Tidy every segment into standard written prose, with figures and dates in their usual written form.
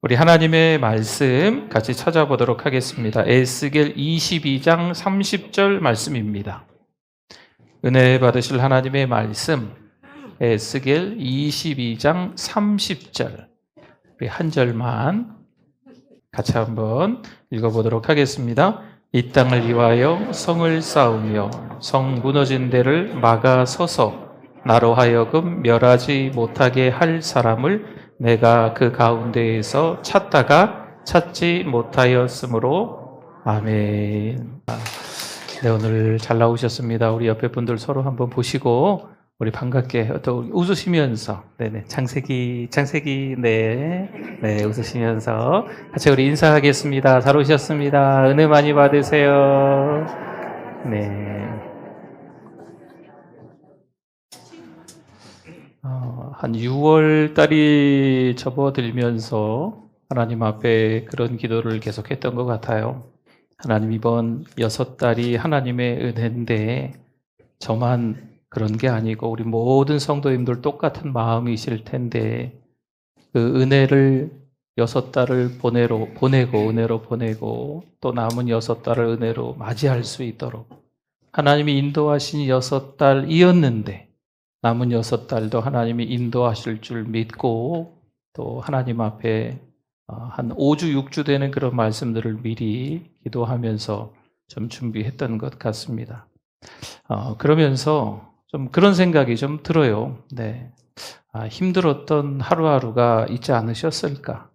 우리 하나님의 말씀 같이 찾아보도록 하겠습니다. 에스겔 22장 30절 말씀입니다. 은혜 받으실 하나님의 말씀 에스겔 22장 30절 우리 한 절만 같이 한번 읽어보도록 하겠습니다. 이 땅을 위하여 성을 쌓으며 성 무너진 데를 막아서서 나로 하여금 멸하지 못하게 할 사람을 내가 그 가운데에서 찾다가 찾지 못하였으므로 아멘. 네, 오늘 잘 나오셨습니다. 우리 옆에 분들 서로 한번 보시고 우리 반갑게 또 웃으시면서 네네 창세기 네 웃으시면서 같이 우리 인사하겠습니다. 잘 오셨습니다. 은혜 많이 받으세요. 네. 한 6월 달이 접어들면서 하나님 앞에 그런 기도를 계속했던 것 같아요. 하나님, 이번 6달이 하나님의 은혜인데 저만 그런 게 아니고 우리 모든 성도님들 똑같은 마음이실 텐데 그 은혜를 6달을 은혜로 보내고 또 남은 6달을 은혜로 맞이할 수 있도록 하나님이 인도하신 6달이었는데 남은 6달도 하나님이 인도하실 줄 믿고 또 하나님 앞에 한 5주, 6주 되는 그런 말씀들을 미리 기도하면서 좀 준비했던 것 같습니다. 그러면서 좀 그런 생각이 좀 들어요. 네. 힘들었던 하루하루가 있지 않으셨을까?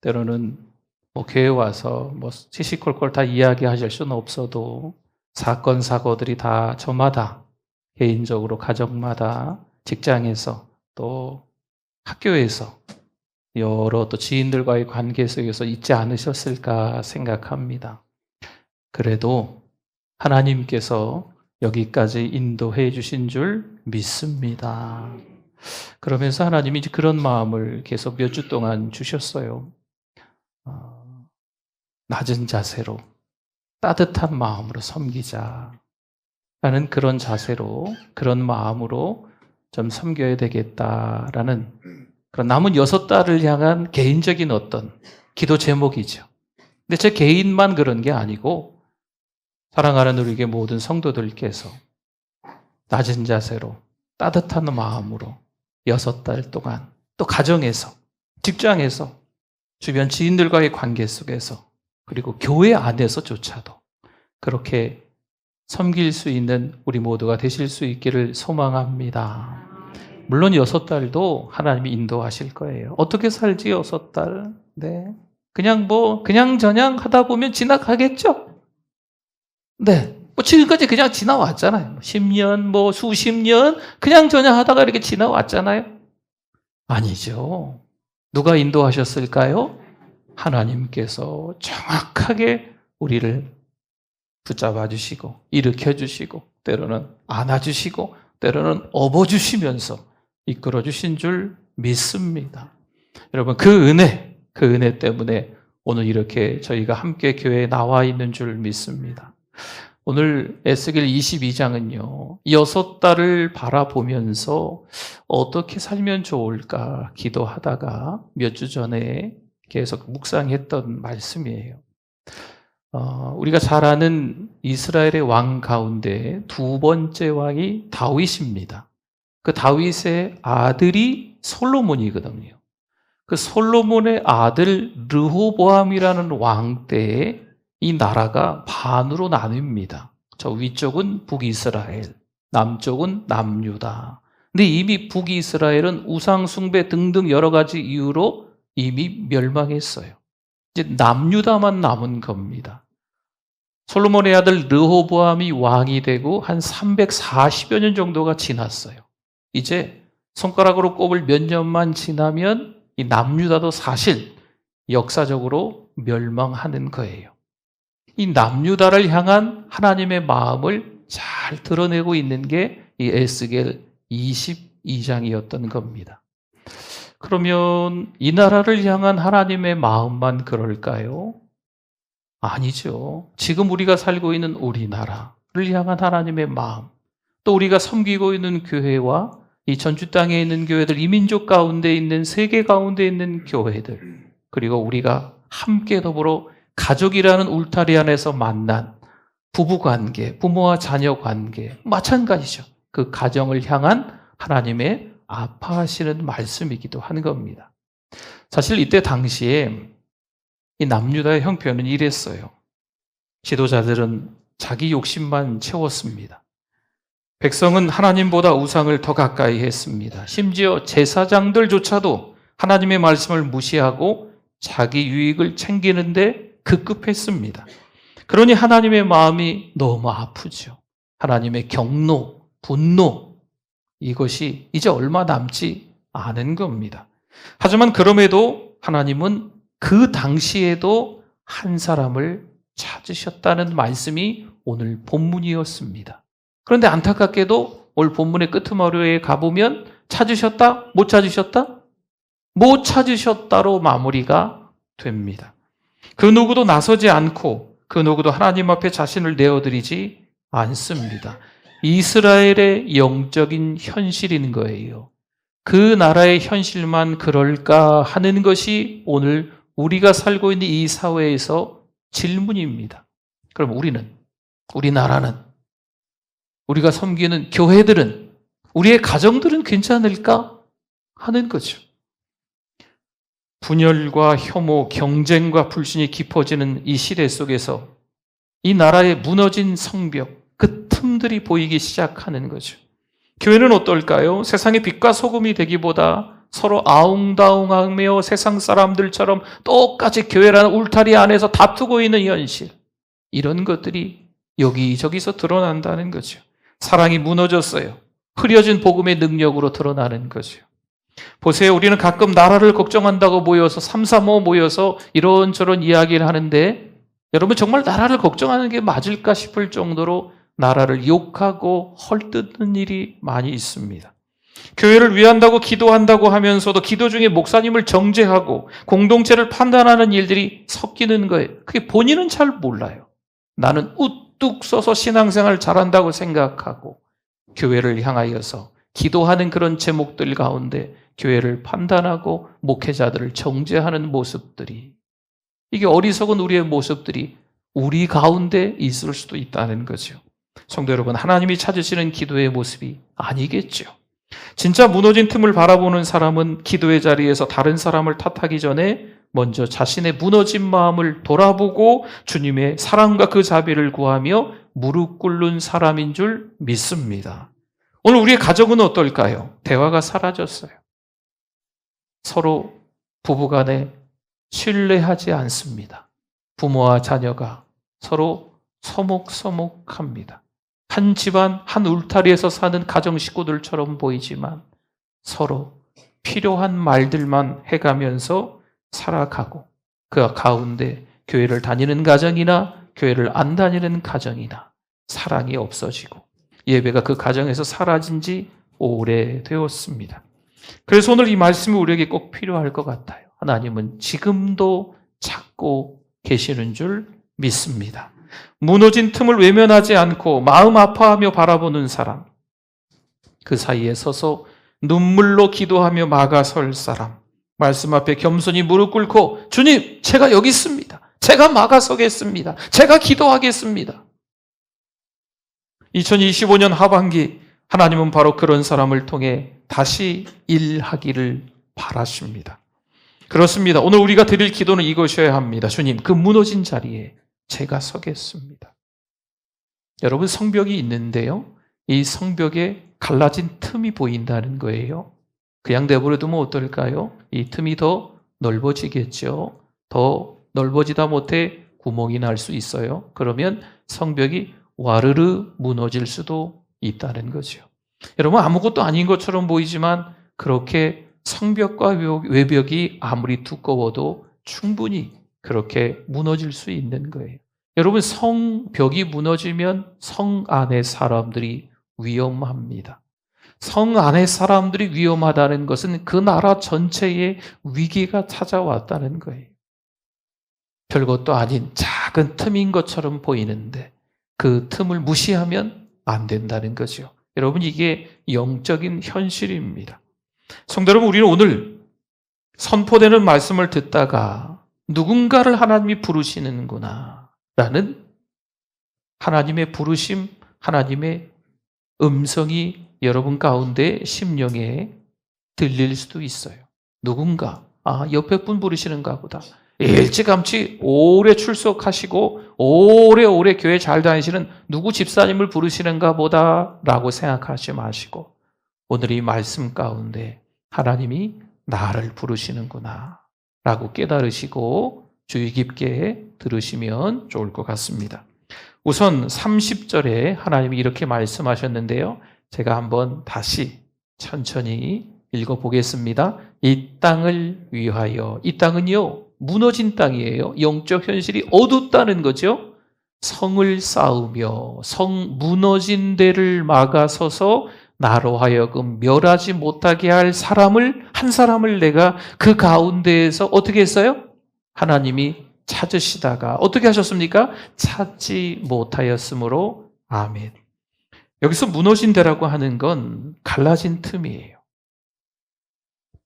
때로는 교회 와서 시시콜콜 다 이야기하실 수는 없어도 사건, 사고들이 다 저마다 개인적으로, 가정마다, 직장에서, 또 학교에서, 여러 또 지인들과의 관계 속에서 있지 않으셨을까 생각합니다. 그래도 하나님께서 여기까지 인도해 주신 줄 믿습니다. 그러면서 하나님이 이제 그런 마음을 계속 몇 주 동안 주셨어요. 낮은 자세로, 따뜻한 마음으로 섬기자. 라는 그런 자세로, 그런 마음으로 좀 섬겨야 되겠다라는 그런 남은 6달을 향한 개인적인 어떤 기도 제목이죠. 근데 제 개인만 그런 게 아니고 사랑하는 우리에게 모든 성도들께서 낮은 자세로, 따뜻한 마음으로 6달 동안 또 가정에서, 직장에서, 주변 지인들과의 관계 속에서 그리고 교회 안에서조차도 그렇게 섬길 수 있는 우리 모두가 되실 수 있기를 소망합니다. 물론 6달도 하나님이 인도하실 거예요. 어떻게 살지 6달? 네. 그냥 하다 보면 지나가겠죠? 네. 지금까지 그냥 지나왔잖아요. 10년, 수십 년, 그냥 하다가 이렇게 지나왔잖아요. 아니죠. 누가 인도하셨을까요? 하나님께서 정확하게 우리를 붙잡아 주시고 일으켜 주시고 때로는 안아 주시고 때로는 업어 주시면서 이끌어 주신 줄 믿습니다. 여러분, 그 은혜 때문에 오늘 이렇게 저희가 함께 교회에 나와 있는 줄 믿습니다. 오늘 에스겔 22장은요 6달을 바라보면서 어떻게 살면 좋을까 기도하다가 몇 주 전에 계속 묵상했던 말씀이에요. 우리가 잘 아는 이스라엘의 왕 가운데 두 번째 왕이 다윗입니다. 그 다윗의 아들이 솔로몬이거든요. 그 솔로몬의 아들 르호보암이라는 왕 때에 이 나라가 반으로 나뉩니다. 저 위쪽은 북이스라엘, 남쪽은 남유다. 근데 이미 북이스라엘은 우상 숭배 등등 여러 가지 이유로 이미 멸망했어요. 이제 남유다만 남은 겁니다. 솔로몬의 아들 르호보암이 왕이 되고 한 340여 년 정도가 지났어요. 이제 손가락으로 꼽을 몇 년만 지나면 이 남유다도 사실 역사적으로 멸망하는 거예요. 이 남유다를 향한 하나님의 마음을 잘 드러내고 있는 게 이 에스겔 22장이었던 겁니다. 그러면 이 나라를 향한 하나님의 마음만 그럴까요? 아니죠. 지금 우리가 살고 있는 우리나라를 향한 하나님의 마음, 또 우리가 섬기고 있는 교회와 이 전주 땅에 있는 교회들, 이민족 가운데 있는 세계 가운데 있는 교회들, 그리고 우리가 함께 더불어 가족이라는 울타리 안에서 만난 부부관계, 부모와 자녀 관계 마찬가지죠. 그 가정을 향한 하나님의 아파하시는 말씀이기도 한 겁니다. 사실 이때 당시에 이 남유다의 형편은 이랬어요. 지도자들은 자기 욕심만 채웠습니다. 백성은 하나님보다 우상을 더 가까이 했습니다. 심지어 제사장들조차도 하나님의 말씀을 무시하고 자기 유익을 챙기는데 급급했습니다. 그러니 하나님의 마음이 너무 아프죠. 하나님의 경노, 분노, 이것이 이제 얼마 남지 않은 겁니다. 하지만 그럼에도 하나님은 그 당시에도 한 사람을 찾으셨다는 말씀이 오늘 본문이었습니다. 그런데 안타깝게도 오늘 본문의 끄트머리에 가보면 찾으셨다? 못 찾으셨다? 못 찾으셨다로 마무리가 됩니다. 그 누구도 나서지 않고 그 누구도 하나님 앞에 자신을 내어드리지 않습니다. 이스라엘의 영적인 현실인 거예요. 그 나라의 현실만 그럴까 하는 것이 오늘 우리가 살고 있는 이 사회에서 질문입니다. 그럼 우리나라는, 우리가 섬기는 교회들은, 우리의 가정들은 괜찮을까 하는 거죠. 분열과 혐오, 경쟁과 불신이 깊어지는 이 시대 속에서 이 나라의 무너진 성벽, 그 틈들이 보이기 시작하는 거죠. 교회는 어떨까요? 세상의 빛과 소금이 되기보다 서로 아웅다웅하며 세상 사람들처럼 똑같이 교회라는 울타리 안에서 다투고 있는 현실, 이런 것들이 여기저기서 드러난다는 거죠. 사랑이 무너졌어요. 흐려진 복음의 능력으로 드러나는 거죠. 보세요. 우리는 가끔 나라를 걱정한다고 모여서 335 모여서 이런저런 이야기를 하는데 여러분 정말 나라를 걱정하는 게 맞을까 싶을 정도로 나라를 욕하고 헐뜯는 일이 많이 있습니다. 교회를 위한다고 기도한다고 하면서도 기도 중에 목사님을 정죄하고 공동체를 판단하는 일들이 섞이는 거예요. 그게 본인은 잘 몰라요. 나는 우뚝 서서 신앙생활 잘한다고 생각하고 교회를 향하여서 기도하는 그런 제목들 가운데 교회를 판단하고 목회자들을 정죄하는 모습들이, 이게 어리석은 우리의 모습들이 우리 가운데 있을 수도 있다는 거죠. 성도 여러분, 하나님이 찾으시는 기도의 모습이 아니겠죠. 진짜 무너진 틈을 바라보는 사람은 기도의 자리에서 다른 사람을 탓하기 전에 먼저 자신의 무너진 마음을 돌아보고 주님의 사랑과 그 자비를 구하며 무릎 꿇는 사람인 줄 믿습니다. 오늘 우리의 가정은 어떨까요? 대화가 사라졌어요. 서로 부부간에 신뢰하지 않습니다. 부모와 자녀가 서로 서먹서먹합니다. 한 집안, 한 울타리에서 사는 가정 식구들처럼 보이지만 서로 필요한 말들만 해가면서 살아가고 그 가운데 교회를 다니는 가정이나 교회를 안 다니는 가정이나 사랑이 없어지고 예배가 그 가정에서 사라진 지 오래되었습니다. 그래서 오늘 이 말씀이 우리에게 꼭 필요할 것 같아요. 하나님은 지금도 찾고 계시는 줄 믿습니다. 무너진 틈을 외면하지 않고 마음 아파하며 바라보는 사람, 그 사이에 서서 눈물로 기도하며 막아설 사람, 말씀 앞에 겸손히 무릎 꿇고 주님, 제가 여기 있습니다. 제가 막아서겠습니다. 제가 기도하겠습니다. 2025년 하반기 하나님은 바로 그런 사람을 통해 다시 일하기를 바라십니다. 그렇습니다. 오늘 우리가 드릴 기도는 이것이어야 합니다. 주님, 그 무너진 자리에 제가 서겠습니다. 여러분, 성벽이 있는데요, 이 성벽에 갈라진 틈이 보인다는 거예요. 그냥 내버려두면 어떨까요? 이 틈이 더 넓어지겠죠. 더 넓어지다 못해 구멍이 날 수 있어요. 그러면 성벽이 와르르 무너질 수도 있다는 거죠. 여러분, 아무것도 아닌 것처럼 보이지만 그렇게 성벽과 외벽이 아무리 두꺼워도 충분히 그렇게 무너질 수 있는 거예요. 여러분, 성벽이 무너지면 성 안의 사람들이 위험합니다. 성 안의 사람들이 위험하다는 것은 그 나라 전체에 위기가 찾아왔다는 거예요. 별것도 아닌 작은 틈인 것처럼 보이는데 그 틈을 무시하면 안 된다는 거죠. 여러분, 이게 영적인 현실입니다. 성도 여러분, 우리는 오늘 선포되는 말씀을 듣다가 누군가를 하나님이 부르시는구나 라는 하나님의 부르심, 하나님의 음성이 여러분 가운데 심령에 들릴 수도 있어요. 누군가, 옆에 분 부르시는가 보다. 일찌감치 오래 출석하시고 오래오래 교회 잘 다니시는 누구 집사님을 부르시는가 보다 라고 생각하지 마시고, 오늘 이 말씀 가운데 하나님이 나를 부르시는구나 라고 깨달으시고 주의 깊게 들으시면 좋을 것 같습니다. 우선 30절에 하나님이 이렇게 말씀하셨는데요. 제가 한번 다시 천천히 읽어보겠습니다. 이 땅을 위하여, 이 땅은요 무너진 땅이에요. 영적 현실이 어둡다는 거죠. 성을 쌓으며 성 무너진 데를 막아서서 나로 하여금 멸하지 못하게 할 한 사람을 내가 그 가운데에서 어떻게 했어요? 하나님이 찾으시다가 어떻게 하셨습니까? 찾지 못하였으므로 아멘. 여기서 무너진 데라고 하는 건 갈라진 틈이에요.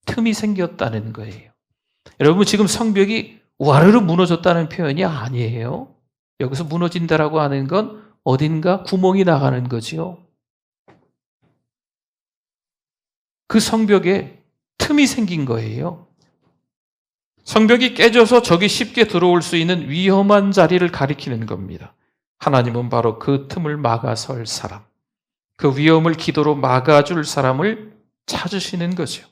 틈이 생겼다는 거예요. 여러분, 지금 성벽이 와르르 무너졌다는 표현이 아니에요. 여기서 무너진 데라고 하는 건 어딘가 구멍이 나가는 거지요. 그 성벽에 틈이 생긴 거예요. 성벽이 깨져서 적이 쉽게 들어올 수 있는 위험한 자리를 가리키는 겁니다. 하나님은 바로 그 틈을 막아설 사람, 그 위험을 기도로 막아줄 사람을 찾으시는 거죠.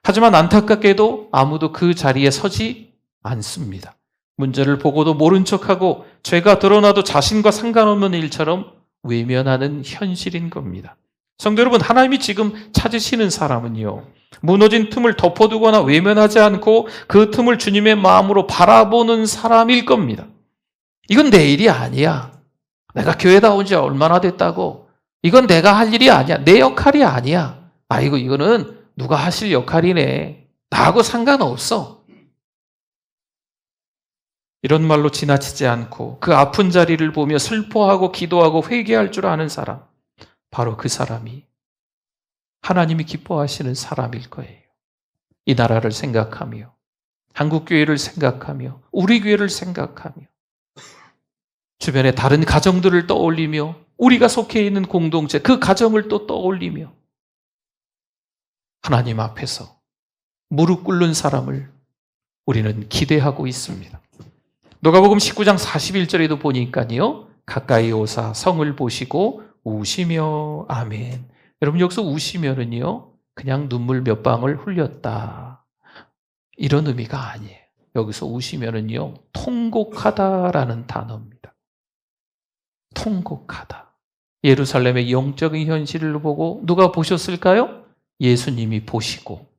하지만 안타깝게도 아무도 그 자리에 서지 않습니다. 문제를 보고도 모른 척하고 죄가 드러나도 자신과 상관없는 일처럼 외면하는 현실인 겁니다. 성도 여러분, 하나님이 지금 찾으시는 사람은요, 무너진 틈을 덮어두거나 외면하지 않고 그 틈을 주님의 마음으로 바라보는 사람일 겁니다. 이건 내 일이 아니야. 내가 교회 나온 지 얼마나 됐다고. 이건 내가 할 일이 아니야. 내 역할이 아니야. 이거는 누가 하실 역할이네. 나하고 상관없어. 이런 말로 지나치지 않고 그 아픈 자리를 보며 슬퍼하고 기도하고 회개할 줄 아는 사람, 바로 그 사람이 하나님이 기뻐하시는 사람일 거예요. 이 나라를 생각하며, 한국교회를 생각하며, 우리 교회를 생각하며, 주변의 다른 가정들을 떠올리며, 우리가 속해 있는 공동체, 그 가정을 또 떠올리며, 하나님 앞에서 무릎 꿇는 사람을 우리는 기대하고 있습니다. 누가복음 19장 41절에도 보니까요, 가까이 오사 성을 보시고 우시며 아멘. 여러분, 여기서 우시면은요, 그냥 눈물 몇 방울 흘렸다, 이런 의미가 아니에요. 여기서 우시면은요, 통곡하다라는 단어입니다. 통곡하다. 예루살렘의 영적인 현실을 보고 누가 보셨을까요? 예수님이 보시고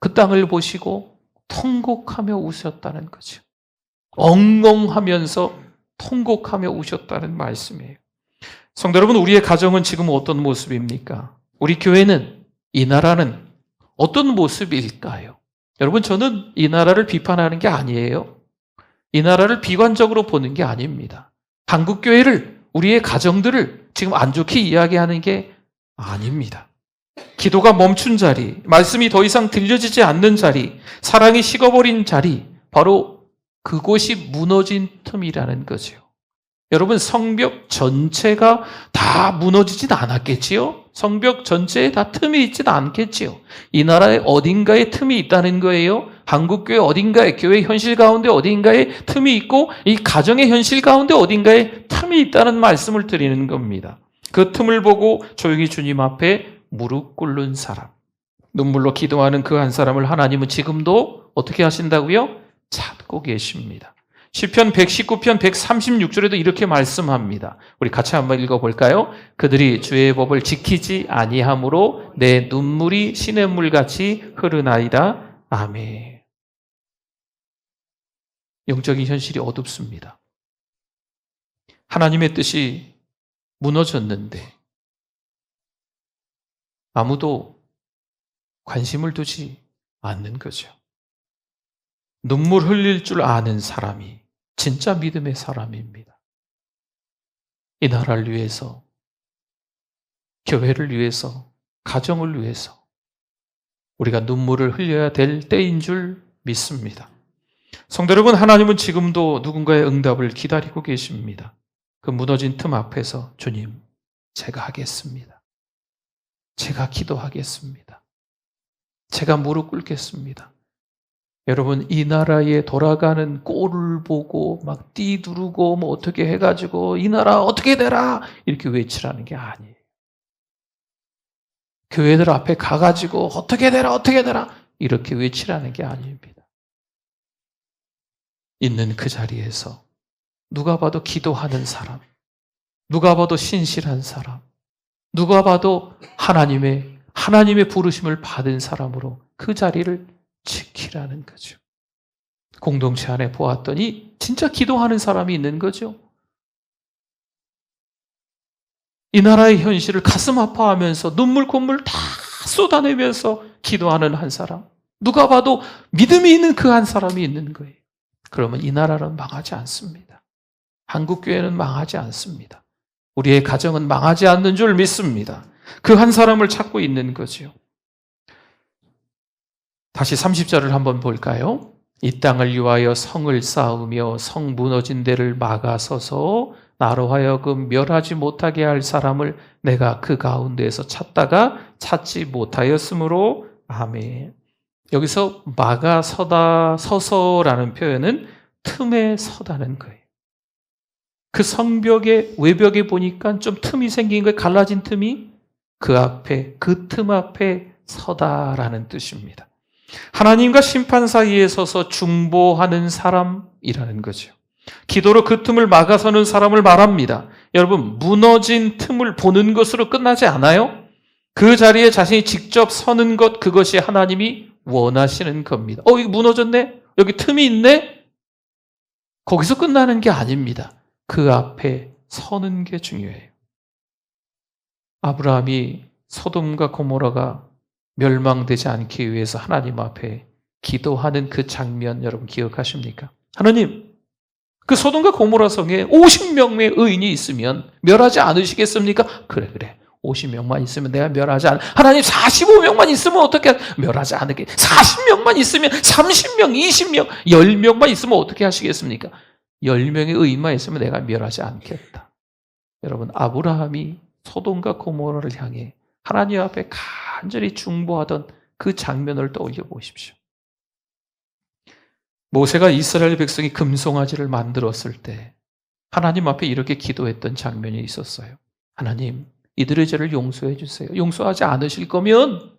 그 땅을 보시고 통곡하며 우셨다는 거죠. 엉엉하면서 통곡하며 우셨다는 말씀이에요. 성도 여러분, 우리의 가정은 지금 어떤 모습입니까? 우리 교회는, 이 나라는 어떤 모습일까요? 여러분, 저는 이 나라를 비판하는 게 아니에요. 이 나라를 비관적으로 보는 게 아닙니다. 한국교회를, 우리의 가정들을 지금 안 좋게 이야기하는 게 아닙니다. 기도가 멈춘 자리, 말씀이 더 이상 들려지지 않는 자리, 사랑이 식어버린 자리, 바로 그곳이 무너진 틈이라는 거죠. 여러분, 성벽 전체가 다 무너지진 않았겠지요? 성벽 전체에 다 틈이 있진 않겠지요? 이 나라에 어딘가에 틈이 있다는 거예요. 한국교회 어딘가에, 교회 현실 가운데 어딘가에 틈이 있고, 이 가정의 현실 가운데 어딘가에 틈이 있다는 말씀을 드리는 겁니다. 그 틈을 보고 조용히 주님 앞에 무릎 꿇는 사람, 눈물로 기도하는 그 한 사람을 하나님은 지금도 어떻게 하신다고요? 찾고 계십니다. 시편 119편 136절에도 이렇게 말씀합니다. 우리 같이 한번 읽어볼까요? 그들이 주의 법을 지키지 아니함으로 내 눈물이 시냇물같이 흐르나이다. 아멘. 영적인 현실이 어둡습니다. 하나님의 뜻이 무너졌는데 아무도 관심을 두지 않는 거죠. 눈물 흘릴 줄 아는 사람이 진짜 믿음의 사람입니다. 이 나라를 위해서, 교회를 위해서, 가정을 위해서 우리가 눈물을 흘려야 될 때인 줄 믿습니다. 성도 여러분, 하나님은 지금도 누군가의 응답을 기다리고 계십니다. 그 무너진 틈 앞에서 주님, 제가 하겠습니다. 제가 기도하겠습니다. 제가 무릎 꿇겠습니다. 여러분, 이 나라에 돌아가는 꼴을 보고 막 띠두르고 뭐 어떻게 해가지고 이 나라 어떻게 되라 이렇게 외치라는 게 아니에요. 교회들 앞에 가가지고 어떻게 되라 이렇게 외치라는 게 아닙니다. 있는 그 자리에서 누가 봐도 기도하는 사람, 누가 봐도 신실한 사람, 누가 봐도 하나님의 부르심을 받은 사람으로 그 자리를 지키라는 거죠. 공동체 안에 보았더니 진짜 기도하는 사람이 있는 거죠. 이 나라의 현실을 가슴 아파하면서 눈물 콧물 다 쏟아내면서 기도하는 한 사람, 누가 봐도 믿음이 있는 그 한 사람이 있는 거예요. 그러면 이 나라는 망하지 않습니다. 한국교회는 망하지 않습니다. 우리의 가정은 망하지 않는 줄 믿습니다. 그 한 사람을 찾고 있는 거죠. 다시 30절을 한번 볼까요? 이 땅을 위하여 성을 쌓으며 성 무너진 데를 막아서서 나로 하여금 멸하지 못하게 할 사람을 내가 그 가운데에서 찾다가 찾지 못하였으므로 아멘. 여기서 서서라는 표현은 틈에 서다는 거예요. 그 성벽의 외벽에 보니까 좀 틈이 생긴 거예요. 갈라진 틈이 그 틈 앞에 서다라는 뜻입니다. 하나님과 심판 사이에 서서 중보하는 사람이라는 거죠. 기도로 그 틈을 막아서는 사람을 말합니다. 여러분, 무너진 틈을 보는 것으로 끝나지 않아요? 그 자리에 자신이 직접 서는 것, 그것이 하나님이 원하시는 겁니다. 이거 무너졌네? 여기 틈이 있네? 거기서 끝나는 게 아닙니다. 그 앞에 서는 게 중요해요. 아브라함이 소돔과 고모라가 멸망되지 않기 위해서 하나님 앞에 기도하는 그 장면 여러분 기억하십니까? 하나님, 그 소돔과 고모라 성에 50명의 의인이 있으면 멸하지 않으시겠습니까? 그래. 50명만 있으면 내가 멸하지 않아. 하나님 45명만 있으면 어떻게 멸하지 않을게. 40명만 있으면 30명, 20명, 10명만 있으면 어떻게 하시겠습니까? 10명의 의인만 있으면 내가 멸하지 않겠다. 여러분, 아브라함이 소돔과 고모라를 향해 하나님 앞에 간절히 중보하던 그 장면을 떠올려 보십시오. 모세가 이스라엘 백성이 금송아지를 만들었을 때 하나님 앞에 이렇게 기도했던 장면이 있었어요. 하나님, 이들의 죄를 용서해 주세요. 용서하지 않으실 거면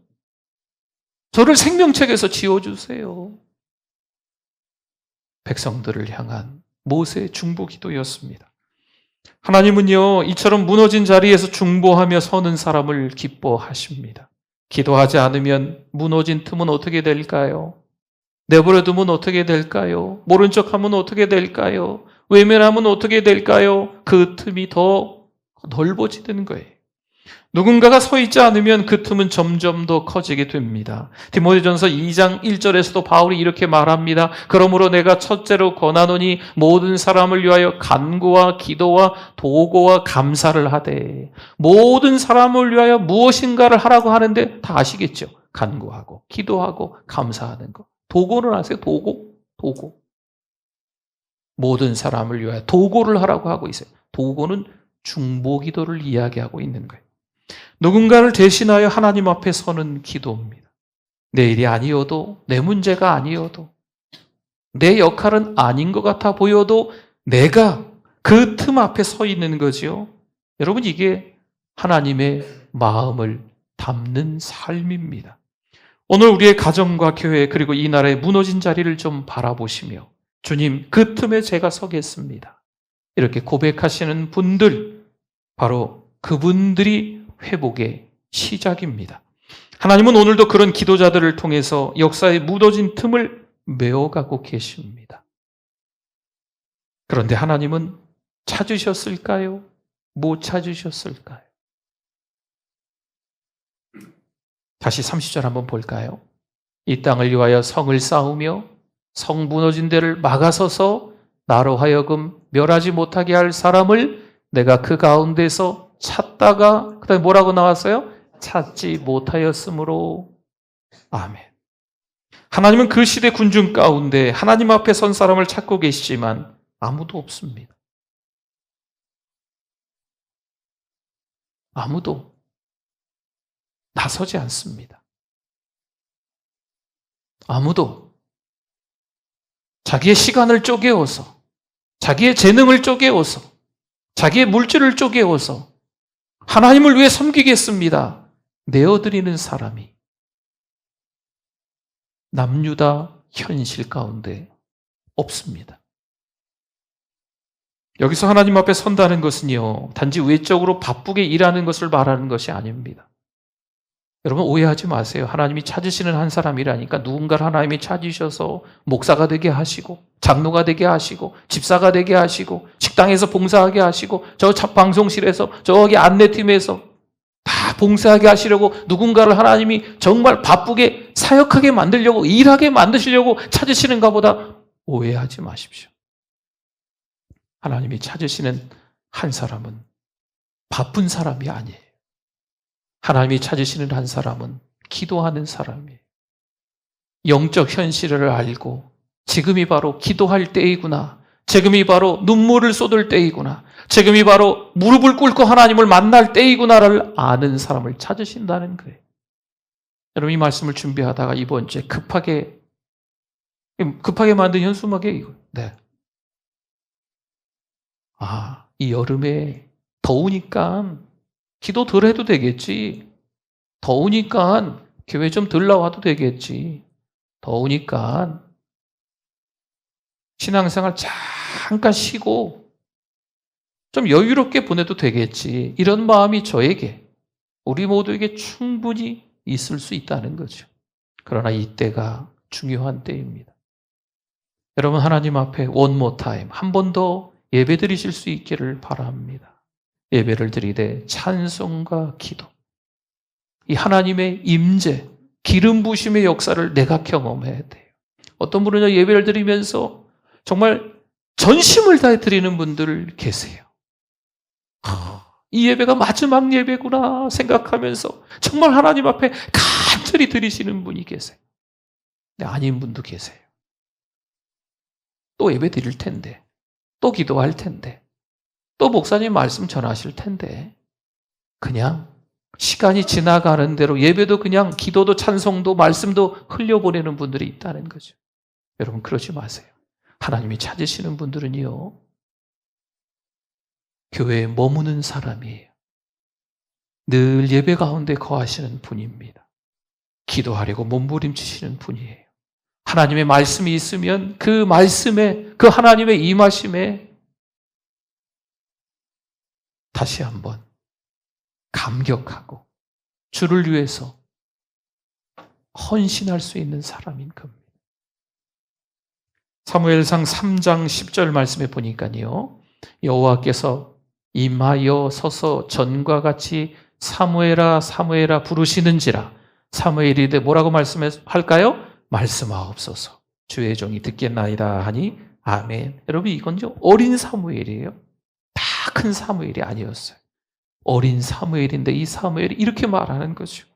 저를 생명책에서 지워주세요. 백성들을 향한 모세의 중보 기도였습니다. 하나님은요, 이처럼 무너진 자리에서 중보하며 서는 사람을 기뻐하십니다. 기도하지 않으면 무너진 틈은 어떻게 될까요? 내버려 두면 어떻게 될까요? 모른 척하면 어떻게 될까요? 외면하면 어떻게 될까요? 그 틈이 더 넓어지는 거예요. 누군가가 서 있지 않으면 그 틈은 점점 더 커지게 됩니다. 디모데전서 2장 1절에서도 바울이 이렇게 말합니다. 그러므로 내가 첫째로 권하노니 모든 사람을 위하여 간구와 기도와 도고와 감사를 하되. 모든 사람을 위하여 무엇인가를 하라고 하는데 다 아시겠죠? 간구하고 기도하고 감사하는 거. 도고를 아세요? 도고. 모든 사람을 위하여 도고를 하라고 하고 있어요. 도고는 중보기도를 이야기하고 있는 거예요. 누군가를 대신하여 하나님 앞에 서는 기도입니다. 내 일이 아니어도, 내 문제가 아니어도, 내 역할은 아닌 것 같아 보여도 내가 그 틈 앞에 서 있는 거지요. 여러분, 이게 하나님의 마음을 담는 삶입니다. 오늘 우리의 가정과 교회 그리고 이 나라의 무너진 자리를 좀 바라보시며 주님, 그 틈에 제가 서겠습니다. 이렇게 고백하시는 분들, 바로 그분들이 회복의 시작입니다. 하나님은 오늘도 그런 기도자들을 통해서 역사의 무너진 틈을 메워가고 계십니다. 그런데 하나님은 찾으셨을까요? 못 찾으셨을까요? 다시 30절 한번 볼까요? 이 땅을 위하여 성을 쌓으며 성 무너진 데를 막아서서 나로 하여금 멸하지 못하게 할 사람을 내가 그 가운데서 찾다가 그다음에 뭐라고 나왔어요? 찾지 못하였으므로. 아멘. 하나님은 그 시대 군중 가운데 하나님 앞에 선 사람을 찾고 계시지만 아무도 없습니다. 아무도 나서지 않습니다. 아무도 자기의 시간을 쪼개어서, 자기의 재능을 쪼개어서, 자기의 물질을 쪼개어서 하나님을 위해 섬기겠습니다 내어드리는 사람이 남유다 현실 가운데 없습니다. 여기서 하나님 앞에 선다는 것은요, 단지 외적으로 바쁘게 일하는 것을 말하는 것이 아닙니다. 여러분 오해하지 마세요. 하나님이 찾으시는 한 사람이라니까 누군가를 하나님이 찾으셔서 목사가 되게 하시고 장로가 되게 하시고 집사가 되게 하시고 식당에서 봉사하게 하시고 저 방송실에서 저기 안내팀에서 다 봉사하게 하시려고 누군가를 하나님이 정말 바쁘게 사역하게 만들려고 일하게 만드시려고 찾으시는가 보다 오해하지 마십시오. 하나님이 찾으시는 한 사람은 바쁜 사람이 아니에요. 하나님이 찾으시는 한 사람은 기도하는 사람이에요. 영적 현실을 알고 지금이 바로 기도할 때이구나. 지금이 바로 눈물을 쏟을 때이구나. 지금이 바로 무릎을 꿇고 하나님을 만날 때이구나를 아는 사람을 찾으신다는 거예요. 여러분 이 말씀을 준비하다가 이번 주에 급하게 만든 현수막에 이거. 네. 이 여름에 더우니까 기도 덜 해도 되겠지. 더우니까 교회 좀 덜 나와도 되겠지. 더우니까 신앙생활 잠깐 쉬고 좀 여유롭게 보내도 되겠지. 이런 마음이 저에게, 우리 모두에게 충분히 있을 수 있다는 거죠. 그러나 이때가 중요한 때입니다. 여러분 하나님 앞에 one more time, 한 번 더 예배 드리실 수 있기를 바랍니다. 예배를 드리되 찬송과 기도, 이 하나님의 임재, 기름 부심의 역사를 내가 경험해야 돼요. 어떤 분은 예배를 드리면서 정말 전심을 다해 드리는 분들 계세요. 이 예배가 마지막 예배구나 생각하면서 정말 하나님 앞에 간절히 드리시는 분이 계세요. 아닌 분도 계세요. 또 예배 드릴 텐데, 또 기도할 텐데, 또 목사님 말씀 전하실 텐데 그냥 시간이 지나가는 대로 예배도 그냥 기도도 찬송도 말씀도 흘려보내는 분들이 있다는 거죠. 여러분 그러지 마세요. 하나님이 찾으시는 분들은요, 교회에 머무는 사람이에요. 늘 예배 가운데 거하시는 분입니다. 기도하려고 몸부림치시는 분이에요. 하나님의 말씀이 있으면 그 말씀에, 그 하나님의 임하심에 다시 한번 감격하고 주를 위해서 헌신할 수 있는 사람인 겁니다. 사무엘상 3장 10절 말씀에 보니까요, 여호와께서 임하여 서서 전과 같이 사무엘아 사무엘아 부르시는지라. 사무엘이 이르되 뭐라고 말씀할까요? 말씀하옵소서 주의 종이 듣겠나이다 하니 아멘. 여러분 이건요 어린 사무엘이에요. 다 큰 사무엘이 아니었어요. 어린 사무엘인데 이 사무엘이 이렇게 말하는 거죠.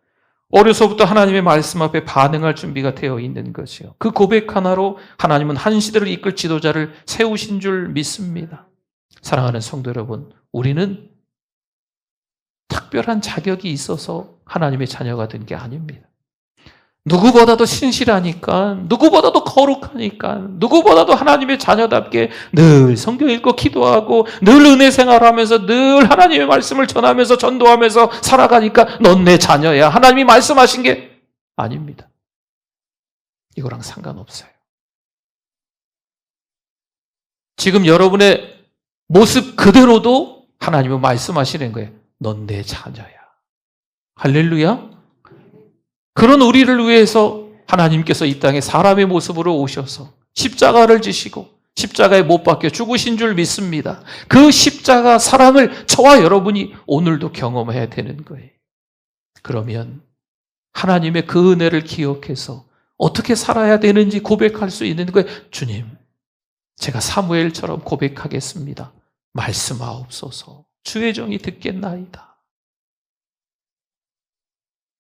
어려서부터 하나님의 말씀 앞에 반응할 준비가 되어 있는 것이요. 그 고백 하나로 하나님은 한 시대를 이끌 지도자를 세우신 줄 믿습니다. 사랑하는 성도 여러분, 우리는 특별한 자격이 있어서 하나님의 자녀가 된 게 아닙니다. 누구보다도 신실하니까, 누구보다도 거룩하니까, 누구보다도 하나님의 자녀답게 늘 성경 읽고 기도하고 늘 은혜 생활하면서 늘 하나님의 말씀을 전하면서 전도하면서 살아가니까 넌 내 자녀야. 하나님이 말씀하신 게 아닙니다. 이거랑 상관없어요. 지금 여러분의 모습 그대로도 하나님은 말씀하시는 거예요. 넌 내 자녀야. 할렐루야. 그런 우리를 위해서 하나님께서 이 땅에 사람의 모습으로 오셔서 십자가를 지시고 십자가에 못 박혀 죽으신 줄 믿습니다. 그 십자가 사랑을 저와 여러분이 오늘도 경험해야 되는 거예요. 그러면 하나님의 그 은혜를 기억해서 어떻게 살아야 되는지 고백할 수 있는 거예요. 주님, 제가 사무엘처럼 고백하겠습니다. 말씀하옵소서 주의 종이 듣겠나이다.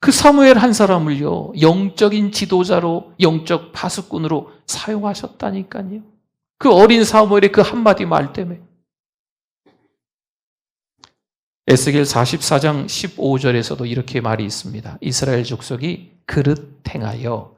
그 사무엘 한 사람을요, 영적인 지도자로, 영적 파수꾼으로 사용하셨다니까요. 그 어린 사무엘의 그 한마디 말 때문에. 에스겔 44장 15절에서도 이렇게 말이 있습니다. 이스라엘 족속이 그릇 행하여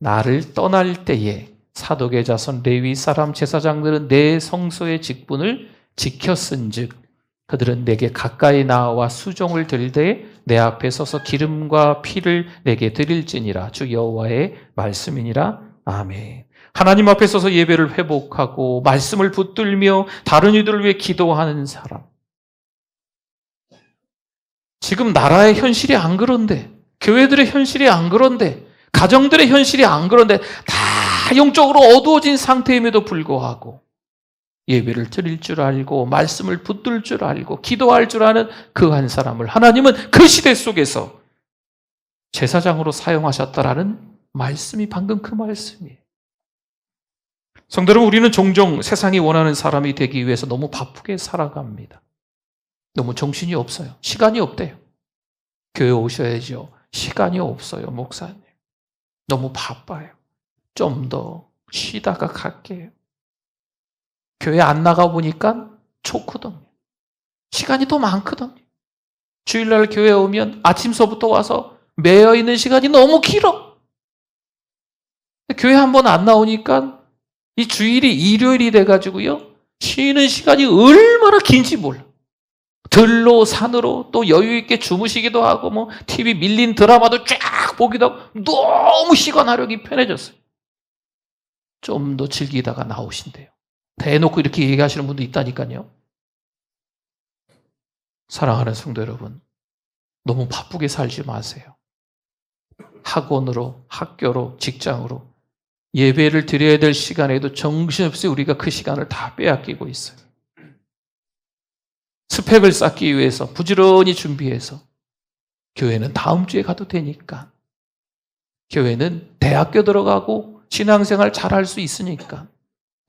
나를 떠날 때에 사독의 자손 레위 사람 제사장들은 내 성소의 직분을 지켰은즉 그들은 내게 가까이 나와 수종을 들되 내 앞에 서서 기름과 피를 내게 드릴지니라. 주 여호와의 말씀이니라. 아멘. 하나님 앞에 서서 예배를 회복하고 말씀을 붙들며 다른 이들을 위해 기도하는 사람. 지금 나라의 현실이 안 그런데, 교회들의 현실이 안 그런데, 가정들의 현실이 안 그런데 다 영적으로 어두워진 상태임에도 불구하고 예배를 드릴 줄 알고 말씀을 붙들 줄 알고 기도할 줄 아는 그 한 사람을 하나님은 그 시대 속에서 제사장으로 사용하셨다라는 말씀이 방금 그 말씀이에요. 성도 여러분, 우리는 종종 세상이 원하는 사람이 되기 위해서 너무 바쁘게 살아갑니다. 너무 정신이 없어요. 시간이 없대요. 교회 오셔야죠. 시간이 없어요, 목사님. 너무 바빠요. 좀 더 쉬다가 갈게요. 교회 안 나가보니까 좋거든요. 시간이 더 많거든요. 주일날 교회 오면 아침서부터 와서 매여있는 시간이 너무 길어. 교회 한 번 안 나오니까 이 주일이 일요일이 돼가지고요, 쉬는 시간이 얼마나 긴지 몰라. 들로 산으로 또 여유 있게 주무시기도 하고 뭐 TV 밀린 드라마도 쫙 보기도 하고 너무 시간활용이 편해졌어요. 좀 더 즐기다가 나오신대요. 대놓고 이렇게 얘기하시는 분도 있다니까요. 사랑하는 성도 여러분, 너무 바쁘게 살지 마세요. 학원으로, 학교로, 직장으로 예배를 드려야 될 시간에도 정신없이 우리가 그 시간을 다 빼앗기고 있어요. 스펙을 쌓기 위해서 부지런히 준비해서 교회는 다음 주에 가도 되니까, 교회는 대학교 들어가고 신앙생활 잘할 수 있으니까,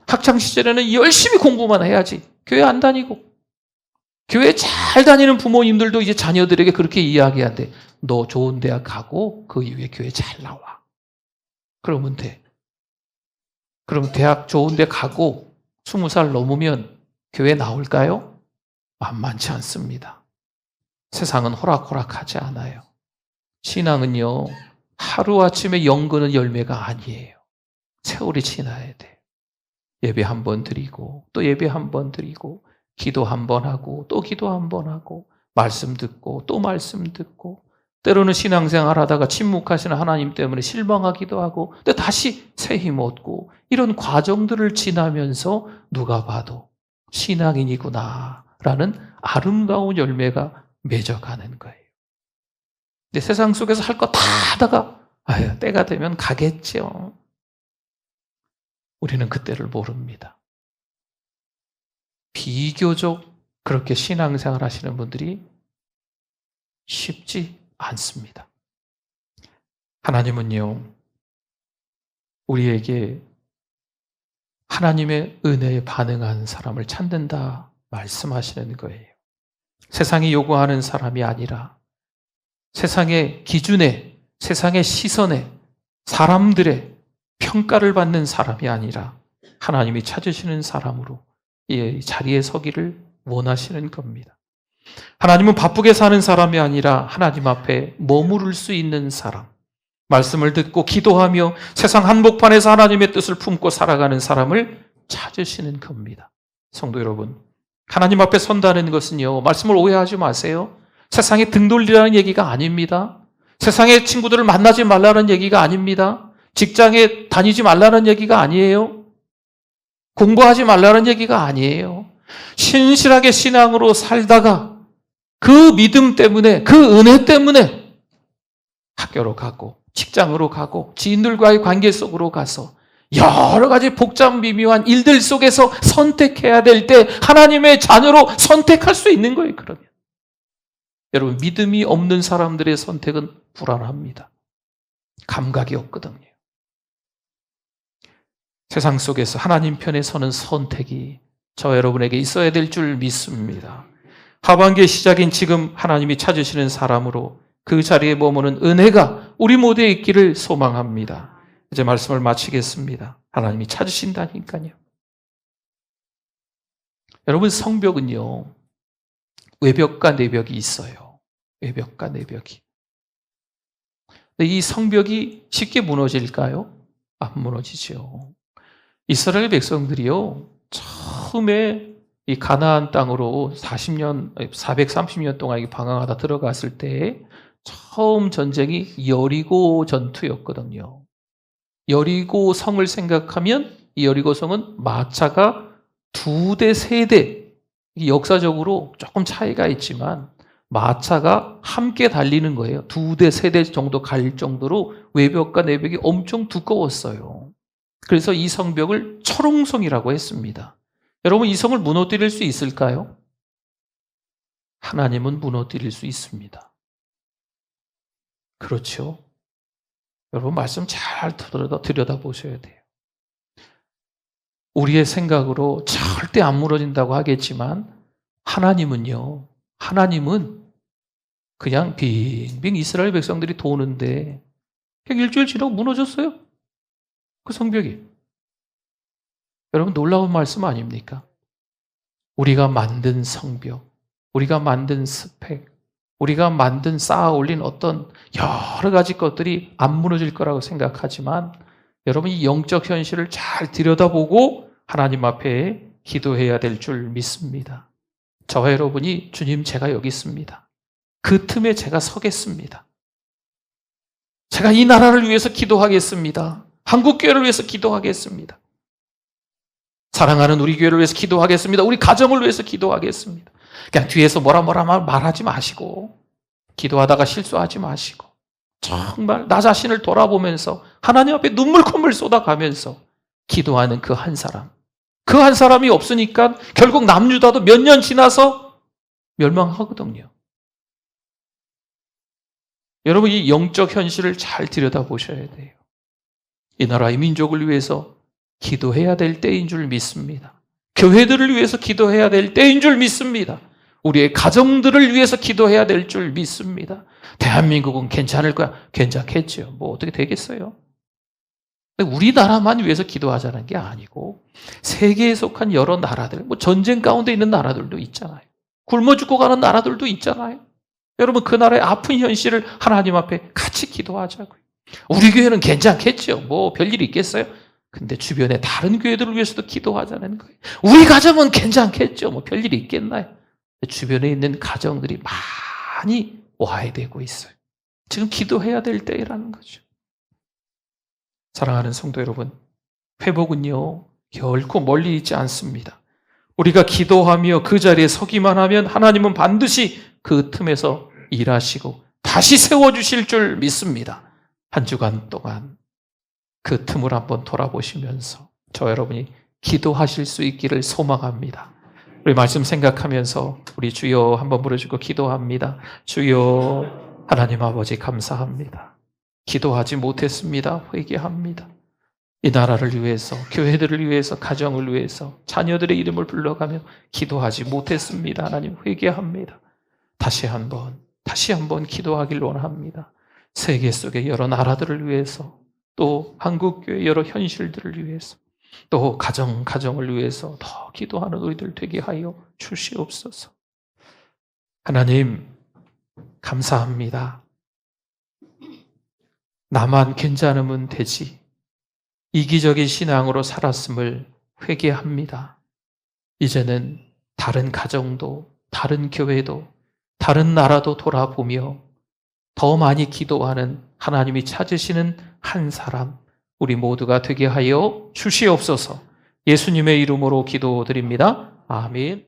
학창시절에는 열심히 공부만 해야지 교회 안 다니고, 교회 잘 다니는 부모님들도 이제 자녀들에게 그렇게 이야기한대. 너 좋은 대학 가고 그 이후에 교회 잘 나와. 그러면 돼. 그럼 대학 좋은 데 가고 20살 넘으면 교회 나올까요? 만만치 않습니다. 세상은 호락호락하지 않아요. 신앙은요, 하루아침에 연거는 열매가 아니에요. 세월이 지나야 돼. 예배 한 번 드리고 또 예배 한 번 드리고 기도 한 번 하고 또 기도 한 번 하고 말씀 듣고 또 말씀 듣고, 때로는 신앙생활 하다가 침묵하시는 하나님 때문에 실망하기도 하고 또 다시 새 힘 얻고, 이런 과정들을 지나면서 누가 봐도 신앙인이구나 라는 아름다운 열매가 맺어가는 거예요. 근데 세상 속에서 할 거 다 하다가 아유, 때가 되면 가겠죠. 우리는 그때를 모릅니다. 비교적 그렇게 신앙생활 하시는 분들이 쉽지 않습니다. 하나님은요, 우리에게 하나님의 은혜에 반응한 사람을 찾는다 말씀하시는 거예요. 세상이 요구하는 사람이 아니라 세상의 기준에, 세상의 시선에, 사람들의 평가를 받는 사람이 아니라 하나님이 찾으시는 사람으로 이 자리에 서기를 원하시는 겁니다. 하나님은 바쁘게 사는 사람이 아니라 하나님 앞에 머무를 수 있는 사람, 말씀을 듣고 기도하며 세상 한복판에서 하나님의 뜻을 품고 살아가는 사람을 찾으시는 겁니다. 성도 여러분, 하나님 앞에 선다는 것은요, 말씀을 오해하지 마세요. 세상에 등 돌리라는 얘기가 아닙니다. 세상의 친구들을 만나지 말라는 얘기가 아닙니다. 직장에 다니지 말라는 얘기가 아니에요. 공부하지 말라는 얘기가 아니에요. 신실하게 신앙으로 살다가 그 믿음 때문에, 그 은혜 때문에 학교로 가고 직장으로 가고 지인들과의 관계 속으로 가서 여러 가지 복잡 미묘한 일들 속에서 선택해야 될 때 하나님의 자녀로 선택할 수 있는 거예요. 그러면 여러분, 믿음이 없는 사람들의 선택은 불안합니다. 감각이 없거든요. 세상 속에서 하나님 편에 서는 선택이 저 여러분에게 있어야 될 줄 믿습니다. 하반기의 시작인 지금 하나님이 찾으시는 사람으로 그 자리에 머무는 은혜가 우리 모두에 있기를 소망합니다. 이제 말씀을 마치겠습니다. 하나님이 찾으신다니까요. 여러분, 성벽은요, 외벽과 내벽이 있어요. 외벽과 내벽이. 근데 이 성벽이 쉽게 무너질까요? 안 무너지죠. 이스라엘 백성들이요, 처음에 이 가나안 땅으로 430년 동안 방황하다 들어갔을 때 처음 전쟁이 여리고 전투였거든요. 여리고 성을 생각하면 이 여리고 성은 마차가 2대, 3대, 역사적으로 조금 차이가 있지만 마차가 함께 달리는 거예요. 2대, 3대 정도 갈 정도로 외벽과 내벽이 엄청 두꺼웠어요. 그래서 이 성벽을 철옹성이라고 했습니다. 여러분, 이 성을 무너뜨릴 수 있을까요? 하나님은 무너뜨릴 수 있습니다. 그렇죠? 여러분, 말씀 잘 들여다보셔야 돼요. 우리의 생각으로 절대 안 무너진다고 하겠지만 하나님은요, 하나님은 그냥 빙빙 이스라엘 백성들이 도는데 그냥 일주일 지나고 무너졌어요. 그 성벽이. 여러분, 놀라운 말씀 아닙니까? 우리가 만든 성벽, 우리가 만든 스펙, 우리가 만든 쌓아 올린 어떤 여러 가지 것들이 안 무너질 거라고 생각하지만 여러분, 이 영적 현실을 잘 들여다보고 하나님 앞에 기도해야 될 줄 믿습니다. 저와 여러분이 주님, 제가 여기 있습니다. 그 틈에 제가 서겠습니다. 제가 이 나라를 위해서 기도하겠습니다. 한국교회를 위해서 기도하겠습니다. 사랑하는 우리 교회를 위해서 기도하겠습니다. 우리 가정을 위해서 기도하겠습니다. 그냥 뒤에서 뭐라 말하지 마시고 기도하다가 실수하지 마시고 정말 나 자신을 돌아보면서 하나님 앞에 눈물 콧물 쏟아가면서 기도하는 그 한 사람. 그 한 사람이 없으니까 결국 남유다도 몇 년 지나서 멸망하거든요. 여러분, 이 영적 현실을 잘 들여다보셔야 돼요. 이 나라의 민족을 위해서 기도해야 될 때인 줄 믿습니다. 교회들을 위해서 기도해야 될 때인 줄 믿습니다. 우리의 가정들을 위해서 기도해야 될 줄 믿습니다. 대한민국은 괜찮을 거야. 괜찮겠죠. 뭐 어떻게 되겠어요? 우리나라만 위해서 기도하자는 게 아니고 세계에 속한 여러 나라들, 뭐 전쟁 가운데 있는 나라들도 있잖아요. 굶어 죽고 가는 나라들도 있잖아요. 여러분, 그 나라의 아픈 현실을 하나님 앞에 같이 기도하자고요. 우리 교회는 괜찮겠죠. 뭐 별일이 있겠어요? 근데 주변의 다른 교회들을 위해서도 기도하자는 거예요. 우리 가정은 괜찮겠죠. 뭐 별일이 있겠나요? 주변에 있는 가정들이 많이 와해되고 있어요. 지금 기도해야 될 때라는 거죠. 사랑하는 성도 여러분, 회복은요, 결코 멀리 있지 않습니다. 우리가 기도하며 그 자리에 서기만 하면 하나님은 반드시 그 틈에서 일하시고 다시 세워주실 줄 믿습니다. 한 주간 동안 그 틈을 한번 돌아보시면서 저 여러분이 기도하실 수 있기를 소망합니다. 우리 말씀 생각하면서 우리 주여 한번 부르시고 기도합니다. 주여, 하나님 아버지 감사합니다. 기도하지 못했습니다. 회개합니다. 이 나라를 위해서, 교회들을 위해서, 가정을 위해서, 자녀들의 이름을 불러가며 기도하지 못했습니다. 하나님 회개합니다. 다시 한번 기도하길 원합니다. 세계 속의 여러 나라들을 위해서, 또 한국교회 여러 현실들을 위해서, 또 가정을 위해서 더 기도하는 우리들 되게 하여 주시옵소서. 하나님 감사합니다. 나만 괜찮으면 되지, 이기적인 신앙으로 살았음을 회개합니다. 이제는 다른 가정도, 다른 교회도, 다른 나라도 돌아보며 더 많이 기도하는 하나님이 찾으시는 한 사람, 우리 모두가 되게 하여 주시옵소서. 예수님의 이름으로 기도드립니다. 아멘.